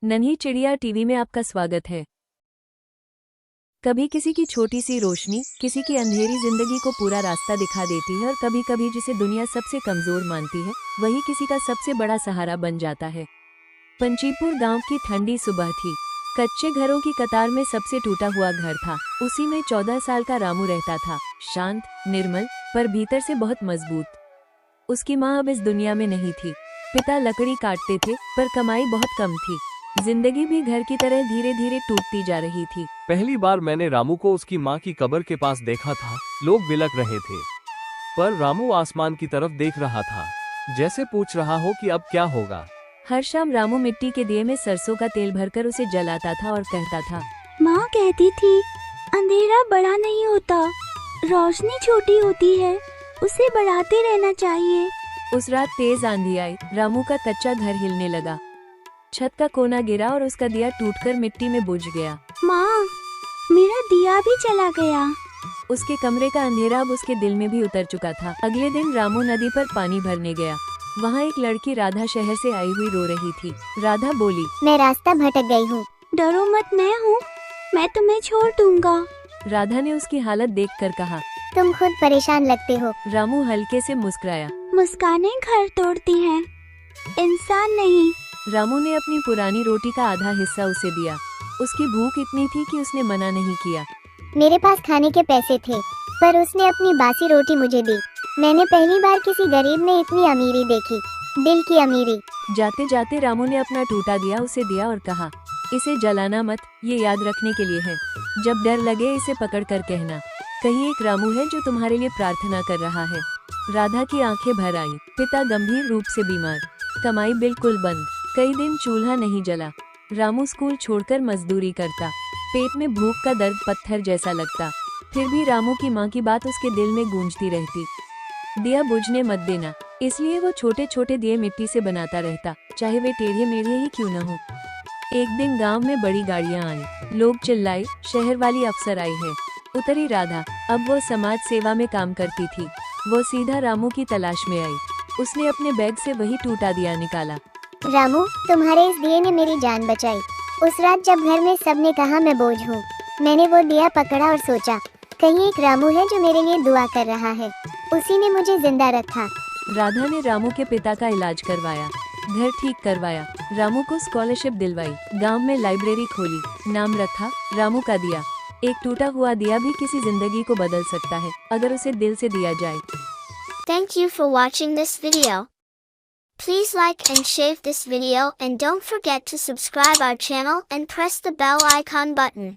नन्ही चिड़िया टीवी में आपका स्वागत है। कभी किसी की छोटी सी रोशनी किसी की अंधेरी जिंदगी को पूरा रास्ता दिखा देती है, और कभी कभी जिसे दुनिया सबसे कमजोर मानती है वही किसी का सबसे बड़ा सहारा बन जाता है। पंचीपुर गांव की ठंडी सुबह थी। कच्चे घरों की कतार में सबसे टूटा हुआ घर था। उसी में 14 साल का रामू रहता था, शांत, निर्मल, पर भीतर से बहुत मजबूत। उसकी माँ अब इस दुनिया में नहीं थी। पिता लकड़ी काटते थे, पर कमाई बहुत कम थी। जिंदगी भी घर की तरह धीरे धीरे टूटती जा रही थी। पहली बार मैंने रामू को उसकी माँ की कब्र के पास देखा था। लोग बिलख रहे थे, पर रामू आसमान की तरफ देख रहा था, जैसे पूछ रहा हो कि अब क्या होगा। हर शाम रामू मिट्टी के दिए में सरसों का तेल भरकर उसे जलाता था और कहता था, माँ कहती थी अंधेरा बड़ा नहीं होता, रोशनी छोटी होती है, उसे बढ़ाते रहना चाहिए। उस रात तेज आंधी आई। रामू का कच्चा घर हिलने लगा। छत का कोना गिरा और उसका दिया टूटकर मिट्टी में बुझ गया। माँ, मेरा दिया भी चला गया। उसके कमरे का अंधेरा अब उसके दिल में भी उतर चुका था। अगले दिन रामू नदी पर पानी भरने गया। वहाँ एक लड़की राधा शहर से आई हुई रो रही थी। राधा बोली, मैं रास्ता भटक गई हूँ। डरो मत, मैं तुम्हें छोड़ दूंगा। राधा ने उसकी हालत देखकर कहा, तुम खुद परेशान लगते हो। रामू हल्के से मुस्कुराया। मुस्कानें घर तोड़ती हैं, इंसान नहीं। रामू ने अपनी पुरानी रोटी का आधा हिस्सा उसे दिया। उसकी भूख इतनी थी कि उसने मना नहीं किया। मेरे पास खाने के पैसे थे, पर उसने अपनी बासी रोटी मुझे दी। मैंने पहली बार किसी गरीब में इतनी अमीरी देखी, दिल की अमीरी। जाते जाते रामू ने अपना टूटा दिया उसे दिया और कहा, इसे जलाना मत, ये याद रखने के लिए है। जब डर लगे इसे पकड़ कर कहना, कहीं एक रामू है जो तुम्हारे लिए प्रार्थना कर रहा है। राधा की आंखें भर आईं। पिता गंभीर रूप से बीमार, कमाई बिल्कुल बंद। कई दिन चूल्हा नहीं जला। रामू स्कूल छोड़कर मजदूरी करता। पेट में भूख का दर्द पत्थर जैसा लगता। फिर भी रामू की माँ की बात उसके दिल में गूंजती रहती, दिया बुझने मत देना। इसलिए वो छोटे छोटे दिए मिट्टी से बनाता रहता, चाहे वे टेढ़े मेढ़े ही क्यों न हो। एक दिन गांव में बड़ी गाड़ियां आई। लोग चिल्लाए, शहर वाली अफसर आई है। उतरी राधा। अब वो समाज सेवा में काम करती थी। वो सीधा रामू की तलाश में आई। उसने अपने बैग से वही टूटा दिया निकाला। रामू, तुम्हारे इस दिए ने मेरी जान बचाई। उस रात जब घर में सबने कहा मैं बोझ हूँ, मैंने वो दिया पकड़ा और सोचा, कहीं एक रामू है जो मेरे लिए दुआ कर रहा है। उसी ने मुझे जिंदा रखा। राधा ने रामू के पिता का इलाज करवाया, घर ठीक करवाया, रामू को स्कॉलरशिप दिलवाई, गांव में लाइब्रेरी खोली, नाम रखा रामू का दिया। एक टूटा हुआ दिया भी किसी जिंदगी को बदल सकता है, अगर उसे दिल से दिया जाए। Thank you for watching this video. Please like and share this video, and don't forget to subscribe our channel and press the bell icon button.